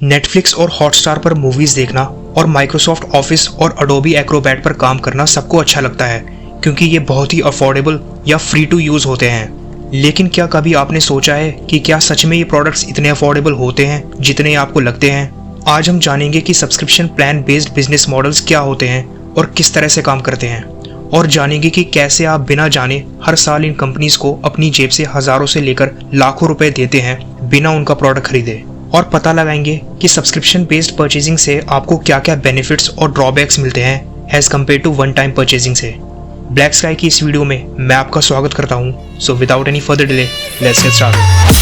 Netflix और Hotstar पर movies देखना और माइक्रोसॉफ्ट ऑफिस और अडोबी एक्रोबैट पर काम करना सबको अच्छा लगता है क्योंकि ये बहुत ही अफोर्डेबल या फ्री टू यूज होते हैं। लेकिन क्या कभी आपने सोचा है कि क्या सच में ये प्रोडक्ट्स इतने अफोर्डेबल होते हैं जितने आपको लगते हैं? आज हम जानेंगे कि subscription plan based business models क्या होते हैं और किस तरह से काम करते हैं, और जानेंगे कि कैसे आप बिना जाने हर साल इन कंपनीज को अपनी जेब से हजारों से लेकर लाखों रुपए देते हैं बिना उनका प्रोडक्ट खरीदे। और पता लगाएंगे कि सब्सक्रिप्शन बेस्ड परचेजिंग से आपको क्या क्या बेनिफिट्स और ड्रॉबैक्स मिलते हैं as compare to one time purchasing से। ब्लैक स्काई की इस वीडियो में मैं आपका स्वागत करता हूँ। So without any further delay let's get started.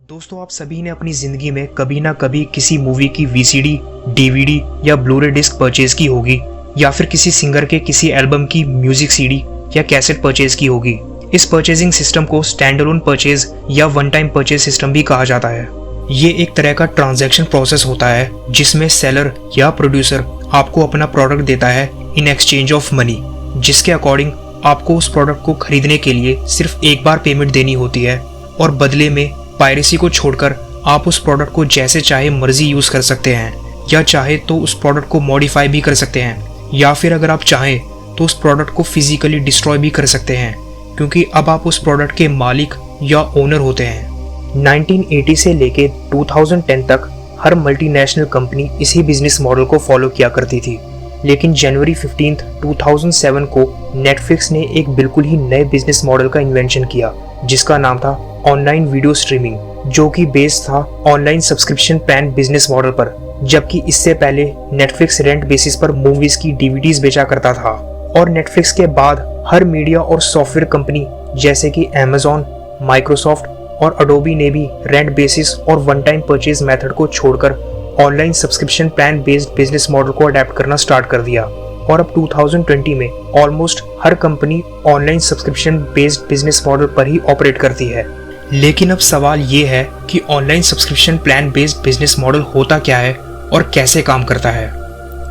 दोस्तों, आप सभी ने अपनी ज़िंदगी में कभी ना कभी किसी मूवी की वीसीडी, डीवीडी या ब्लूरे डिस्क परचेज की होगी, या फिर किसी सिंगर के किसी एल्बम की म्यूजिक सीडी या कैसेट परचेज की होगी। इस परचेजिंग सिस्टम को स्टैंडअलोन परचेज या वन टाइम परचेज सिस्टम भी कहा जाता है। ये एक तरह का ट्रांजैक्शन प्रोसेस होता है जिसमें सेलर या प्रोड्यूसर आपको अपना प्रोडक्ट देता है इन एक्सचेंज ऑफ मनी, जिसके अकॉर्डिंग आपको उस प्रोडक्ट को खरीदने के लिए सिर्फ एक बार पेमेंट देनी होती है, और बदले में पायरेसी को छोड़कर आप उस प्रोडक्ट को जैसे चाहे मर्जी यूज कर सकते हैं, या चाहे तो उस प्रोडक्ट को मॉडिफाई भी कर सकते हैं, या फिर अगर आप चाहें तो उस प्रोडक्ट को फिजिकली डिस्ट्रॉय भी कर सकते हैं, क्योंकि अब आप उस प्रोडक्ट के मालिक या ओनर होते हैं। 1980 से लेके 2010 तक हर मल्टीनेशनल कंपनी इसी बिजनेस मॉडल को फॉलो किया करती थी, लेकिन जनवरी 15, 2007 को नेटफ्लिक्स ने एक बिल्कुल ही नए बिजनेस मॉडल का इन्वेंशन किया जिसका नाम था ऑनलाइन वीडियो स्ट्रीमिंग, जो कि बेस्ड था online subscription plan business model पर। जबकि इससे पहले नेटफ्लिक्स रेंट बेसिस पर मूवीज की डीवीडीज बेचा करता था, और नेटफ्लिक्स के बाद हर मीडिया और सॉफ्टवेयर कंपनी जैसे कि अमेजॉन, माइक्रोसॉफ्ट और अडोबी ने भी रेंट बेसिस और वन टाइम परचेज मेथड को छोड़कर online subscription plan based business model को अडेप्ट करना स्टार्ट कर दिया। और अब 2020 में ऑलमोस्ट हर company online subscription based business model पर ही ऑपरेट करती है। लेकिन अब सवाल ये है कि online subscription plan based business model होता क्या है और कैसे काम करता है।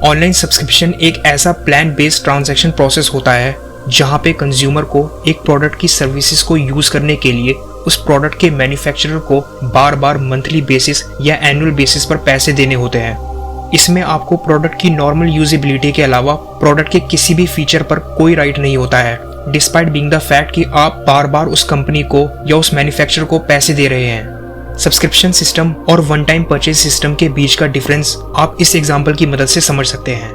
ऑनलाइन सब्सक्रिप्शन एक ऐसा प्लान बेस्ड ट्रांजैक्शन प्रोसेस होता है जहां पे कंज्यूमर को एक प्रोडक्ट की सर्विसेज को यूज करने के लिए उस प्रोडक्ट के मैन्युफैक्चरर को बार बार मंथली बेसिस या एनुअल बेसिस पर पैसे देने होते हैं। इसमें आपको प्रोडक्ट की नॉर्मल यूजेबिलिटी के अलावा प्रोडक्ट के किसी भी फीचर पर कोई राइट नहीं होता है, डिस्पाइट बीइंग द फैक्ट कि आप बार बार उस कंपनी को या उस मैन्युफैक्चरर को पैसे दे रहे हैं। सब्सक्रिप्शन सिस्टम और वन टाइम परचेज सिस्टम के बीच का डिफरेंस आप इस एग्जांपल की मदद से समझ सकते हैं।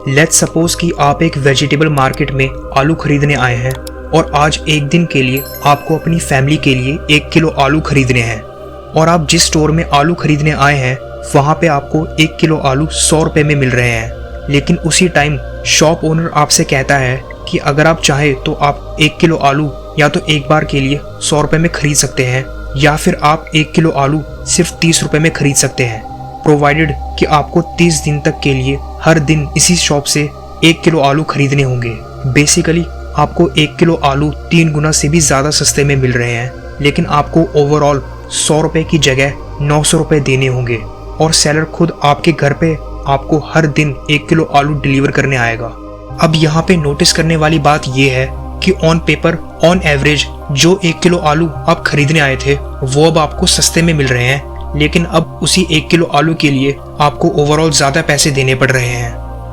लेट्स सपोज कि आप एक वेजिटेबल मार्केट में आलू खरीदने आए हैं, और आज एक दिन के लिए आपको अपनी फैमिली के लिए 1 किलो आलू खरीदने हैं, और आप जिस स्टोर में आलू खरीदने आए हैं वहां पे आपको 1 किलो आलू 100 रुपए में मिल रहे हैं। लेकिन उसी टाइम शॉप ओनर आपसे कहता है कि अगर आप चाहे तो आप 1 किलो आलू या तो एक बार के लिए 100 रुपए में खरीद सकते हैं, या फिर आप 1 किलो आलू सिर्फ 30 रुपए में खरीद सकते हैं, प्रोवाइडेड कि आपको 30 दिन तक के लिए हर दिन इसी शॉप से 1 किलो आलू खरीदने होंगे। बेसिकली आपको 1 किलो आलू 3 गुना से भी ज़्यादा सस्ते में मिल रहे हैं, लेकिन आपको ओवरऑल 100 रुपए की जगह 900 रुपए देने होंगे, और सेलर खुद आपके घर पे आपको हर दिन 1 किलो आलू डिलीवर करने आएगा। अब यहाँ पे नोटिस करने वाली बात यह है कि ऑन पेपर ऑन एवरेज जो 1 किलो आलू आप खरीदने आए थे वो अब आपको सस्ते में मिल रहे हैं, लेकिन अब उसी 1 किलो आलू के लिए आपको ओवरऑल ज़्यादा पैसे देने पड़ रहे हैं।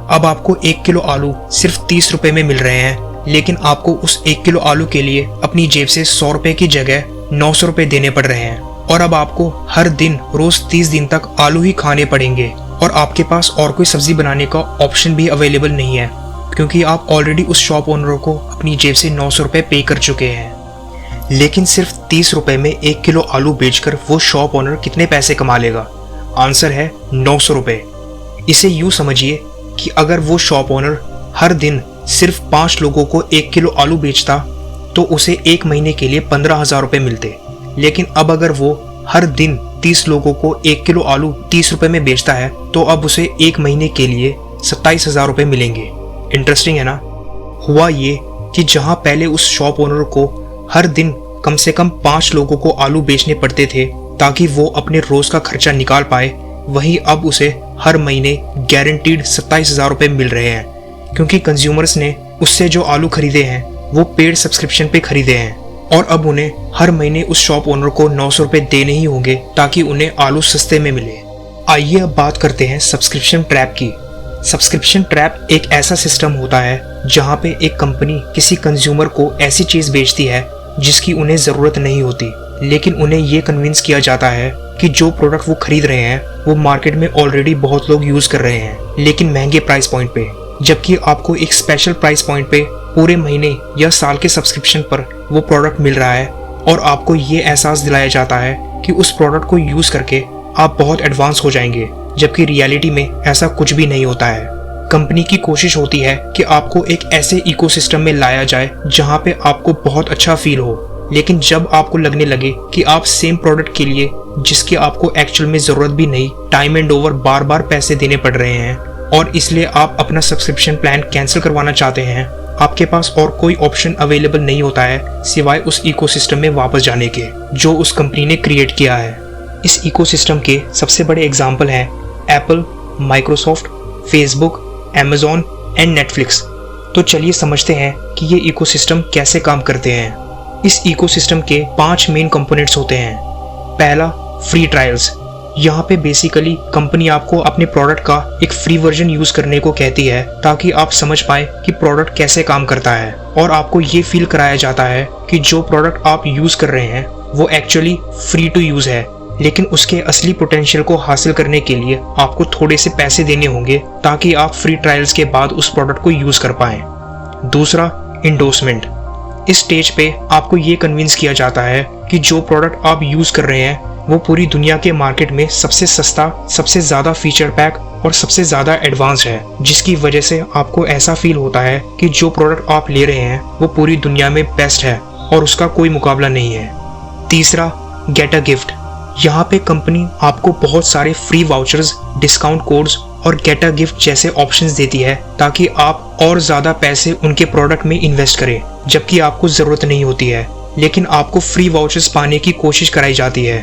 अब आपको 1 किलो आलू सिर्फ 30 रुपए में मिल रहे हैं, लेकिन आपको उस 1 किलो आलू के लिए अपनी जेब से 100 रुपए की जगह 900 रुपए देने पड़ रहे हैं, और अब आपको हर दिन रोज 30 दिन तक आलू ही खाने पड़ेंगे, और आपके पास और कोई सब्जी बनाने का ऑप्शन भी अवेलेबल नहीं है, क्योंकि आप ऑलरेडी उस शॉप ओनर को अपनी जेब से 900 रुपए पे कर चुके हैं। लेकिन सिर्फ 30 रुपए में 1 किलो आलू बेचकर वो शॉप ओनर कितने पैसे कमा लेगा? आंसर है 900 रुपए। इसे यूं समझिए कि अगर वो शॉप ओनर हर दिन सिर्फ 5 लोगों को 1 किलो आलू बेचता तो उसे एक महीने के लिए 15,000 रुपए मिलते। लेकिन अब अगर वो हर दिन 30 लोगों को 1 किलो आलू 30 रुपए में बेचता है तो अब उसे एक महीने के लिए 27,000 रुपये मिलेंगे। इंटरेस्टिंग है ना। हुआ ये कि जहां पहले उस शॉप ओनर को हर दिन कम से कम 5 लोगों को आलू बेचने पड़ते थे ताकि वो अपने रोज का खर्चा निकाल पाए, वहीं अब उसे हर महीने गारंटीड 27,000 रुपये मिल रहे हैं, क्योंकि कंज्यूमर्स ने उससे जो आलू खरीदे हैं वो पेड सब्सक्रिप्शन पे खरीदे हैं और अब उन्हें हर महीने उस शॉप ओनर को 900 रुपये देने ही होंगे ताकि उन्हें आलू सस्ते में मिले। आइए अब बात करते हैं सब्सक्रिप्शन ट्रैप की। सब्सक्रिप्शन ट्रैप एक ऐसा सिस्टम होता है जहां पे एक कंपनी किसी कंज्यूमर को ऐसी चीज बेचती है जिसकी उन्हें जरूरत नहीं होती, लेकिन उन्हें ये कन्विंस किया जाता है कि जो प्रोडक्ट वो खरीद रहे हैं वो मार्केट में ऑलरेडी बहुत लोग यूज कर रहे हैं, लेकिन महंगे प्राइस पॉइंट पे, जबकि आपको एक स्पेशल प्राइस पॉइंट पे पूरे महीने या साल के सब्सक्रिप्शन पर वो प्रोडक्ट मिल रहा है और आपको ये एहसास दिलाया जाता है कि उस प्रोडक्ट को यूज करके आप बहुत एडवांस हो जाएंगे, जबकि रियलिटी में ऐसा कुछ भी नहीं होता है। कंपनी की कोशिश होती है कि आपको एक ऐसे इकोसिस्टम में लाया जाए जहां पे आपको बहुत अच्छा फील हो, लेकिन जब आपको लगने लगे कि आप सेम प्रोडक्ट के लिए जिसकी आपको एक्चुअल में जरूरत भी नहीं, टाइम एंड ओवर बार बार पैसे देने पड़ रहे हैं और इसलिए आप अपना सब्सक्रिप्शन प्लान कैंसिल करवाना चाहते हैं, आपके पास और कोई ऑप्शन अवेलेबल नहीं होता है सिवाय उस इकोसिस्टम में वापस जाने के जो उस कंपनी ने क्रिएट किया है। इस इकोसिस्टम के सबसे बड़े एग्जाम्पल हैं Apple, Microsoft, Facebook, Amazon and Netflix. तो चलिए समझते हैं कि ये इकोसिस्टम कैसे काम करते हैं। इस इकोसिस्टम के 5 मेन कंपोनेंट्स होते हैं। पहला, फ्री ट्रायल्स। यहाँ पे बेसिकली कंपनी आपको अपने प्रोडक्ट का एक फ्री वर्जन यूज करने को कहती है ताकि आप समझ पाए कि प्रोडक्ट कैसे काम करता है, और आपको ये फील कराया जाता है कि जो प्रोडक्ट आप यूज कर रहे हैं वो एक्चुअली फ्री टू यूज है, लेकिन उसके असली पोटेंशियल को हासिल करने के लिए आपको थोड़े से पैसे देने होंगे ताकि आप फ्री ट्रायल्स के बाद उस प्रोडक्ट को यूज कर पाएं। दूसरा, इंडोर्समेंट। इस स्टेज पे आपको ये कन्विंस किया जाता है कि जो प्रोडक्ट आप यूज कर रहे हैं वो पूरी दुनिया के मार्केट में सबसे सस्ता, सबसे ज्यादा फीचर पैक और सबसे ज्यादा एडवांस है, जिसकी वजह से आपको ऐसा फील होता है कि जो प्रोडक्ट आप ले रहे हैं वो पूरी दुनिया में बेस्ट है और उसका कोई मुकाबला नहीं है। तीसरा, गेट अ गिफ्ट। यहाँ पे कंपनी आपको बहुत सारे फ्री वाउचर्स, डिस्काउंट कोड्स और गेट अ गिफ्ट जैसे ऑप्शंस देती है ताकि आप और ज्यादा पैसे उनके प्रोडक्ट में इन्वेस्ट करें, जबकि आपको जरूरत नहीं होती है, लेकिन आपको फ्री वाउचर्स पाने की कोशिश कराई जाती है।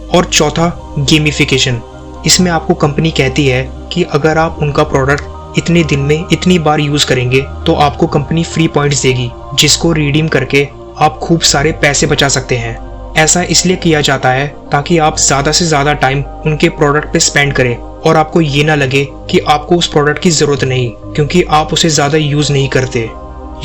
और चौथा, गेमिफिकेशन। इसमें आपको कंपनी कहती है कि अगर आप उनका प्रोडक्ट इतने दिन में इतनी बार यूज करेंगे तो आपको कंपनी फ्री पॉइंट्स देगी, जिसको रिडीम करके आप खूब सारे पैसे बचा सकते हैं। ऐसा इसलिए किया जाता है ताकि आप ज़्यादा से ज़्यादा टाइम उनके प्रोडक्ट पे स्पेंड करें और आपको ये ना लगे कि आपको उस प्रोडक्ट की ज़रूरत नहीं, क्योंकि आप उसे ज़्यादा यूज़ नहीं करते।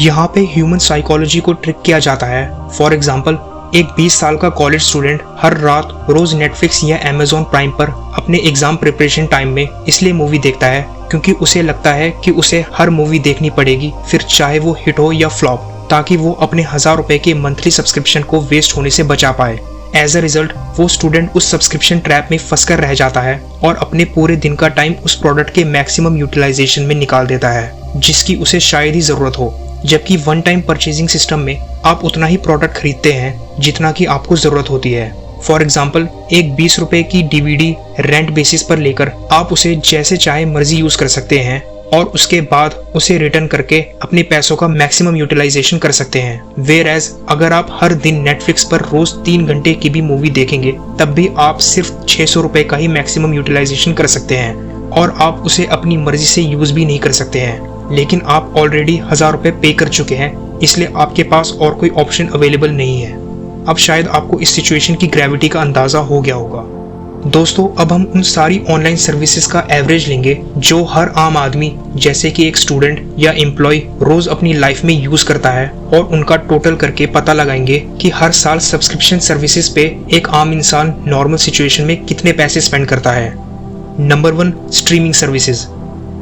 यहाँ पे ह्यूमन साइकोलॉजी को ट्रिक किया जाता है। फॉर एग्जाम्पल, एक 20 साल का कॉलेज स्टूडेंट हर रात रोज नेटफ्लिक्स या Amazon प्राइम पर अपने एग्जाम प्रिपरेशन टाइम में इसलिए मूवी देखता है क्योंकि उसे लगता है कि उसे हर मूवी देखनी पड़ेगी, फिर चाहे वो हिट हो या फ्लॉप, ताकि वो अपने 1000 रुपए के मंथली सब्सक्रिप्शन को वेस्ट होने से बचा पाए। एज अ रिजल्ट वो स्टूडेंट उस सब्सक्रिप्शन ट्रैप में फंसकर रह जाता है और अपने पूरे दिन का टाइम उस प्रोडक्ट के मैक्सिमम यूटिलाइजेशन में निकाल देता है, जिसकी उसे शायद ही जरूरत हो। जबकि वन टाइम परचेजिंग सिस्टम में आप उतना ही प्रोडक्ट खरीदते हैं जितना की आपको जरूरत होती है। फॉर एग्जाम्पल, एक 20 रुपए की DVD रेंट बेसिस पर लेकर आप उसे जैसे चाहे मर्जी यूज कर सकते हैं और उसके बाद उसे रिटर्न करके अपने पैसों का मैक्सिमम यूटिलाइजेशन कर सकते हैं। वेयर एज अगर आप हर दिन नेटफ्लिक्स पर रोज 3 घंटे की भी मूवी देखेंगे तब भी आप सिर्फ 600 रुपए का ही मैक्सिमम यूटिलाइजेशन कर सकते हैं और आप उसे अपनी मर्जी से यूज भी नहीं कर सकते हैं। लेकिन आप ऑलरेडी 1000 रुपए पे कर चुके हैं, इसलिए आपके पास और कोई ऑप्शन अवेलेबल नहीं है। अब शायद आपको इस सिचुएशन की ग्रेविटी का अंदाजा हो गया होगा। दोस्तों, अब हम उन सारी ऑनलाइन सर्विसेज का एवरेज लेंगे जो हर आम आदमी जैसे कि एक स्टूडेंट या एम्प्लॉय रोज अपनी लाइफ में यूज करता है, और उनका टोटल करके पता लगाएंगे कि हर साल सब्सक्रिप्शन सर्विसेज पे एक आम इंसान नॉर्मल सिचुएशन में कितने पैसे स्पेंड करता है। Number 1, streaming services.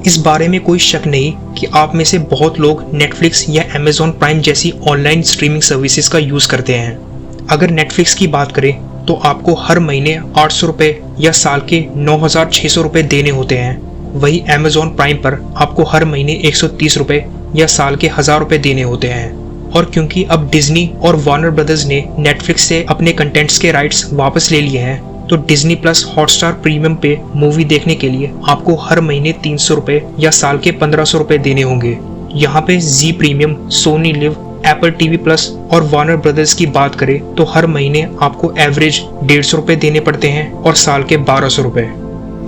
इस बारे में कोई शक नहीं कि आप में से बहुत लोग नेटफ्लिक्स या Amazon प्राइम जैसी ऑनलाइन स्ट्रीमिंग सर्विसेज का यूज करते हैं। अगर नेटफ्लिक्स की बात करें तो आपको हर महीने 800 रुपए या साल के 9600 रुपए देने होते हैं। वही Amazon प्राइम पर आपको हर महीने 130 रुपए या साल के 1000 रुपए देने होते हैं। और क्योंकि अब डिज्नी और वार्नर ब्रदर्स ने नेटफ्लिक्स से अपने कंटेंट्स के राइट्स वापस ले लिए हैं, तो डिज्नी प्लस हॉटस्टार प्रीमियम पे मूवी देखने के लिए आपको हर महीने 300 रुपए या साल के 1500 रुपए देने होंगे। यहाँ पे Zee premium, Sony LIV, Apple TV plus और वार्नर ब्रदर्स की बात करें तो हर महीने आपको एवरेज 150 रुपए देने पड़ते हैं और साल के 1200 रुपए।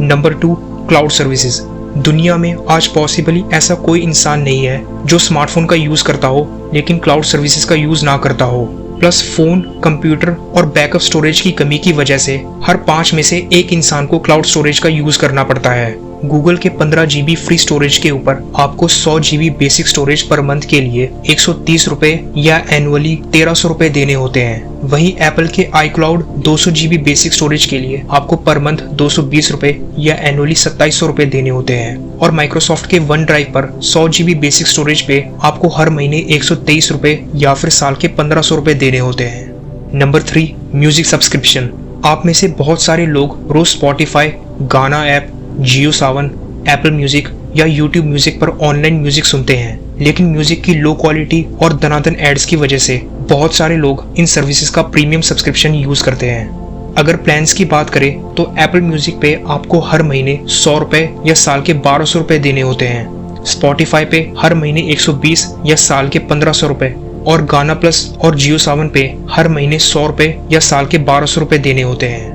Number 2, cloud services. दुनिया में आज पॉसिबली ऐसा कोई इंसान नहीं है जो स्मार्टफोन का यूज करता हो लेकिन क्लाउड सर्विसेज का यूज ना करता हो। प्लस फोन, कंप्यूटर और बैकअप स्टोरेज की कमी की वजह से हर 5 में से 1 इंसान को क्लाउड स्टोरेज का यूज करना पड़ता है। गूगल के 15 GB फ्री स्टोरेज के ऊपर आपको 100 GB basic storage per month के लिए 130 रुपए या एनुअली 1300 रुपए देने होते हैं। वहीं एप्पल के iCloud 200 GB बेसिक स्टोरेज के लिए आपको पर मंथ 220 रुपए या एनुअली 2700 रुपए देने होते हैं। और माइक्रोसॉफ्ट के वन ड्राइव पर 100 GB बेसिक स्टोरेज पे आपको हर महीने 123 रुपए या फिर साल के 1500 रुपए देने होते हैं। Number 3, music subscription. आप में से बहुत सारे लोग रोज स्पॉटिफाई, गाना ऐप, जियो सावन, एप्पल म्यूजिक या यूट्यूब म्यूजिक पर ऑनलाइन म्यूजिक सुनते हैं, लेकिन म्यूजिक की लो क्वालिटी और दनादन एड्स की वजह से बहुत सारे लोग इन सर्विसेज का प्रीमियम सब्सक्रिप्शन यूज करते हैं। अगर प्लान्स की बात करें तो एप्पल म्यूजिक पे आपको हर महीने 100 रुपए या साल के 1200 रुपए देने होते हैं। स्पॉटिफाई पे हर महीने 120 या साल के 1500 रुपए और गाना प्लस और जियो सावन पे हर महीने 100 रुपए या साल के 1200 रुपए देने होते हैं।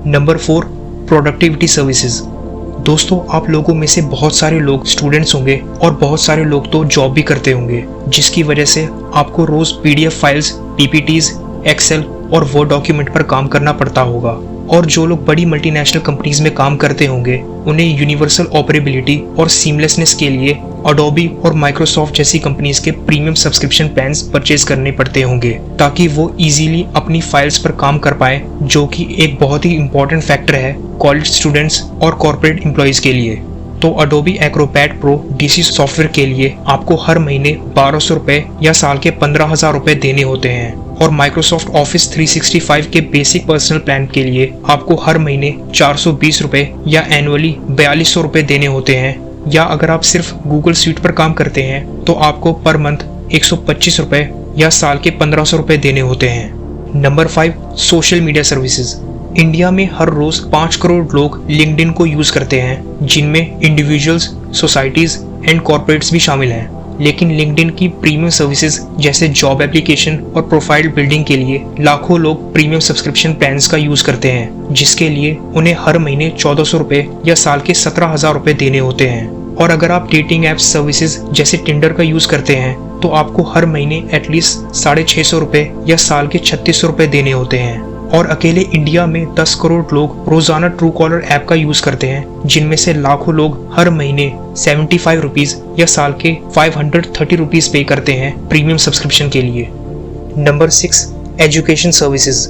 Number 4, productivity services. दोस्तों, आप लोगों में से बहुत सारे लोग स्टूडेंट्स होंगे और बहुत सारे लोग तो जॉब भी करते होंगे, जिसकी वजह से आपको रोज PDF फाइल्स, PPTs, एक्सेल और वर्ड डॉक्यूमेंट पर काम करना पड़ता होगा। और जो लोग बड़ी मल्टीनेशनल कंपनीज में काम करते होंगे उन्हें यूनिवर्सल ऑपरेबिलिटी और सीमलेसनेस के लिए अडोबी और माइक्रोसॉफ्ट जैसी कंपनीज के प्रीमियम सब्सक्रिप्शन प्लान्स परचेज करने पड़ते होंगे ताकि वो इजीली अपनी फाइल्स पर काम कर पाए, जो कि एक बहुत ही इंपॉर्टेंट फैक्टर है कॉलेज स्टूडेंट्स और कॉर्पोरेट एम्प्लॉयज के लिए। तो Adobe Acrobat pro DC software के लिए आपको हर महीने 1200 रुपए या साल के 15,000 रुपए देने होते हैं। और माइक्रोसॉफ्ट ऑफिस 365 के बेसिक पर्सनल प्लान के लिए आपको हर महीने 420 रुपए या एनुअली 4200 रुपए देने होते हैं। या अगर आप सिर्फ गूगल स्वीट पर काम करते हैं तो आपको पर मंथ 125 रुपए या साल के 1500 रुपए देने होते हैं। Number 5, social media services. India में हर रोज 5 करोड़ लोग लिंक्डइन को यूज करते हैं, जिनमें इंडिविजुअल्स, सोसाइटीज एंड कॉर्पोरेट्स भी शामिल हैं। लेकिन लिंक्डइन की प्रीमियम सर्विसेज जैसे जॉब एप्लीकेशन और प्रोफाइल बिल्डिंग के लिए लाखों लोग प्रीमियम सब्सक्रिप्शन प्लान्स का यूज करते हैं, जिसके लिए उन्हें हर महीने 1400 रुपए या साल के 17,000 रुपए देने होते हैं। और अगर आप डेटिंग ऐप्स सर्विसेज जैसे टिंडर का यूज करते हैं तो आपको हर महीने एटलीस्ट 650 रुपए या साल के 3600 रुपए देने होते हैं। और अकेले इंडिया में 10 करोड़ लोग रोजाना ट्रू कॉलर ऐप का यूज करते हैं, जिनमें से लाखों लोग हर महीने 75 रुपीज या साल के 530 रुपीज पे करते हैं प्रीमियम सब्सक्रिप्शन के लिए। Number 6, education services.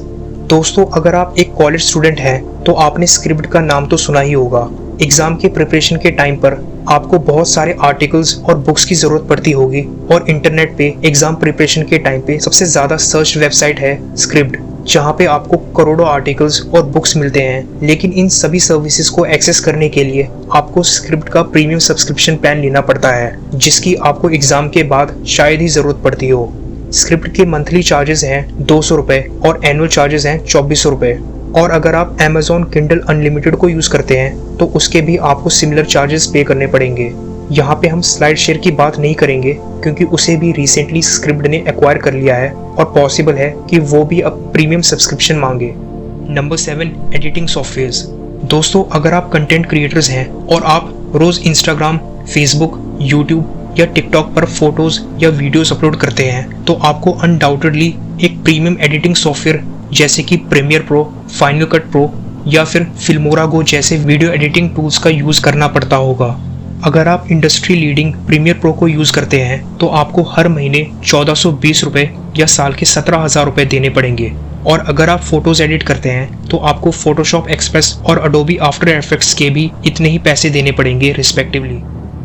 दोस्तों, अगर आप एक कॉलेज स्टूडेंट हैं तो आपने स्क्रिप्ट का नाम तो सुना ही होगा। एग्जाम के प्रिपरेशन के टाइम पर आपको बहुत सारे आर्टिकल्स और बुक्स की जरूरत पड़ती होगी और इंटरनेट पे एग्जाम प्रिपरेशन के टाइम पे सबसे ज्यादा सर्च वेबसाइट है स्क्रिप्ट, जहाँ पे आपको करोड़ों आर्टिकल्स और बुक्स मिलते हैं। लेकिन इन सभी सर्विसेज को एक्सेस करने के लिए आपको स्क्रिप्ट का प्रीमियम सब्सक्रिप्शन प्लान लेना पड़ता है, जिसकी आपको एग्जाम के बाद शायद ही जरूरत पड़ती हो। स्क्रिप्ट के मंथली चार्जेस हैं 200 रुपए और एनुअल चार्जेस हैं 2400 रुपए। और अगर आप Amazon Kindle अनलिमिटेड को यूज करते हैं तो उसके भी आपको सिमिलर चार्जेस पे करने पड़ेंगे। यहाँ पे हम स्लाइड शेयर की बात नहीं करेंगे क्योंकि उसे भी रिसेंटली स्क्रिप्ट ने एक्वायर कर लिया है और पॉसिबल है कि वो भी अब प्रीमियम सब्सक्रिप्शन मांगे। Number 7, editing softwares. दोस्तों, अगर आप कंटेंट क्रिएटर्स हैं और आप रोज इंस्टाग्राम, फेसबुक, यूट्यूब या टिकटॉक पर फोटोज या वीडियोस अपलोड करते हैं तो आपको अनडाउटेडली एक प्रीमियम एडिटिंग सॉफ्टवेयर जैसे कि Premiere Pro, final cut pro या फिर फिल्मोरा गो जैसे वीडियो एडिटिंग टूल्स का यूज करना पड़ता होगा। अगर आप इंडस्ट्री लीडिंग प्रीमियर प्रो को यूज करते हैं तो आपको हर महीने 1420 रुपए या साल के 17,000 रुपए देने पड़ेंगे। और अगर आप फोटोज एडिट करते हैं तो आपको फोटोशॉप एक्सप्रेस और अडोबी आफ्टर इफेक्ट्स के भी इतने ही पैसे देने पड़ेंगे रिस्पेक्टिवली।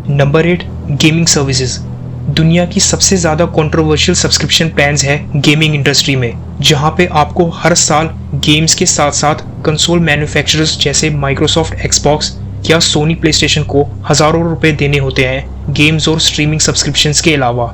Number 8, gaming services. दुनिया की सबसे ज्यादा कंट्रोवर्शियल सब्सक्रिप्शन प्लान्स है गेमिंग इंडस्ट्री में, जहां पे आपको हर साल गेम्स के साथ साथ कंसोल मैन्युफैक्चरर्स जैसे माइक्रोसॉफ्ट एक्सबॉक्स या सोनी प्लेस्टेशन को हजारों रुपए देने होते हैं गेम्स और स्ट्रीमिंग सब्सक्रिप्शंस के अलावा।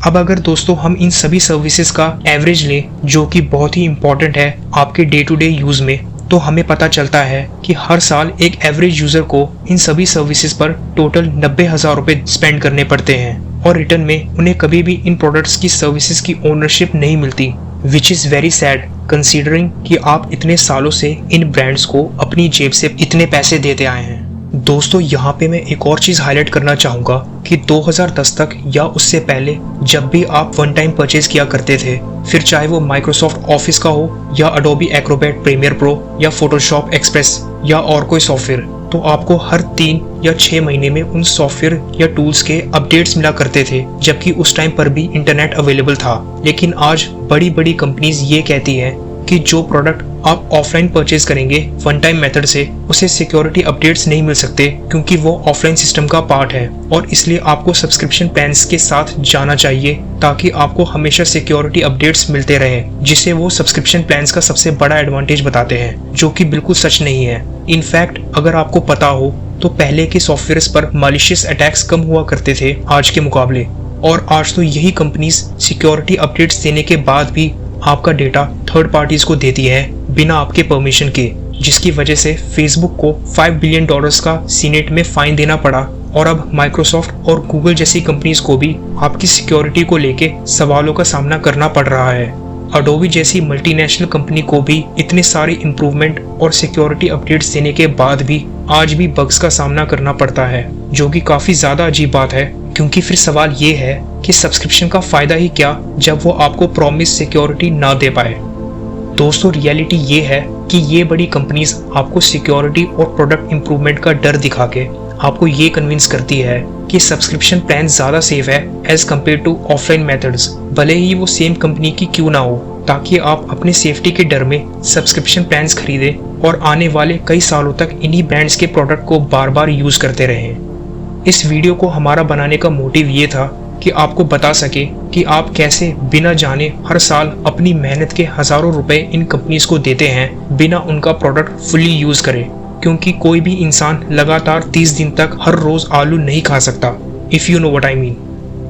अब अगर दोस्तों हम इन सभी सर्विसेज का एवरेज लें, जो कि बहुत ही इंपॉर्टेंट है आपके डे टू डे यूज में, तो हमें पता चलता है कि हर साल एक एवरेज यूजर को इन सभी सर्विसेज पर टोटल 90,000 रुपए स्पेंड करने पड़ते हैं और रिटर्न में उन्हें कभी भी इन प्रोडक्ट्स की सर्विसेज की ओनरशिप नहीं मिलती, which is very sad considering कि आप इतने सालों से इन ब्रांड्स को अपनी जेब से इतने पैसे देते आए हैं। दोस्तों, यहाँ पे मैं एक और चीज़ हाईलाइट करना चाहूँगा कि 2010 तक या उससे पहले जब भी आप वन टाइम परचेज किया करते थे, फिर चाहे वो माइक्रोसॉफ्ट ऑफिस का हो या अडोबी एक्रोबैट प्रीमियर प्रो या फोटोशॉप एक्सप्रेस या और कोई सॉफ्टवेयर, तो आपको हर 3 या 6 महीने में उन सॉफ्टवेयर या टूल्स के अपडेट्स मिला करते थे, जबकि उस टाइम पर भी इंटरनेट अवेलेबल था। लेकिन आज बड़ी बड़ी कंपनीज ये कहती हैं कि जो प्रोडक्ट आप ऑफलाइन परचेज करेंगे वन टाइम मेथड से, उसे सिक्योरिटी अपडेट्स नहीं मिल सकते क्योंकि वो ऑफलाइन सिस्टम का पार्ट है, और इसलिए आपको सब्सक्रिप्शन प्लान्स के साथ जाना चाहिए ताकि आपको हमेशा सिक्योरिटी अपडेट्स मिलते रहे, जिसे वो सब्सक्रिप्शन प्लान्स का सबसे बड़ा एडवांटेज बताते हैं, जो कि बिल्कुल सच नहीं है। इनफैक्ट अगर आपको पता हो तो पहले के सॉफ्टवेयर पर मालिशियस अटैक्स कम हुआ करते थे आज के मुकाबले, और आज तो यही कंपनीज सिक्योरिटी अपडेट्स देने के बाद भी आपका डेटा थर्ड पार्टीज को देती है बिना आपके परमिशन के, जिसकी वजह से फेसबुक को $5 बिलियन का सीनेट में फाइन देना पड़ा, और अब माइक्रोसॉफ्ट और गूगल जैसी कंपनीज को भी आपकी सिक्योरिटी को लेके सवालों का सामना करना पड़ रहा है। अडोबी जैसी मल्टीनेशनल कंपनी को भी इतने सारे इम्प्रूवमेंट और सिक्योरिटी अपडेट्स देने के बाद भी आज भी बग्स का सामना करना पड़ता है, जो कि काफ़ी ज़्यादा अजीब बात है, क्योंकि फिर सवाल ये है कि सब्सक्रिप्शन का फ़ायदा ही क्या जब वो आपको प्रॉमिस सिक्योरिटी ना दे पाए। दोस्तों, रियलिटी ये है कि ये बड़ी कंपनीज आपको सिक्योरिटी और प्रोडक्ट इम्प्रूवमेंट का डर दिखा के आपको ये कन्विंस करती है कि सब्सक्रिप्शन प्लान ज़्यादा सेफ है as compare to offline methods, भले ही वो सेम कंपनी की क्यों ना हो, ताकि आप अपने सेफ्टी के डर में सब्सक्रिप्शन प्लान्स खरीदें और आने वाले कई सालों तक इन्हीं ब्रांड्स के प्रोडक्ट को बार बार यूज़ करते रहें। इस वीडियो को हमारा बनाने का मोटिव ये था कि आपको बता सके कि आप कैसे बिना जाने हर साल अपनी मेहनत के हज़ारों रुपए इन कंपनीज को देते हैं बिना उनका प्रोडक्ट फुली यूज़ करें, क्योंकि कोई भी इंसान लगातार 30 दिन तक हर रोज़ आलू नहीं खा सकता, if you know what I mean.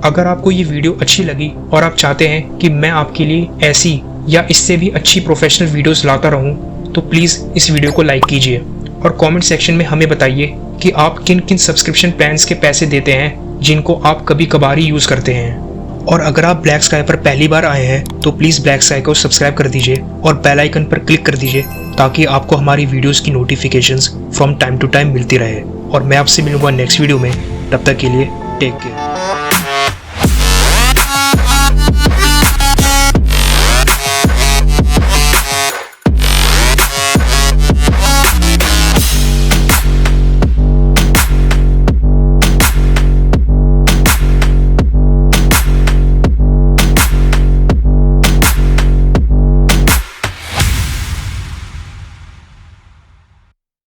अगर आपको ये वीडियो अच्छी लगी और आप चाहते हैं कि मैं आपके लिए ऐसी या इससे भी अच्छी प्रोफेशनल वीडियोस लाता रहूं, तो प्लीज़ इस वीडियो को लाइक कीजिए और कमेंट सेक्शन में हमें बताइए कि आप किन किन सब्सक्रिप्शन प्लान्स के पैसे देते हैं जिनको आप कभी कभार ही यूज़ करते हैं। और अगर आप ब्लैक स्काई पर पहली बार आए हैं तो प्लीज़ ब्लैक स्काई को सब्सक्राइब कर दीजिए और बेल आइकन पर क्लिक कर दीजिए ताकि आपको हमारी वीडियोस की notifications from time to time मिलती रहे। और मैं आपसे मिलूंगा नेक्स्ट वीडियो में, तब तक के लिए टेक केयर।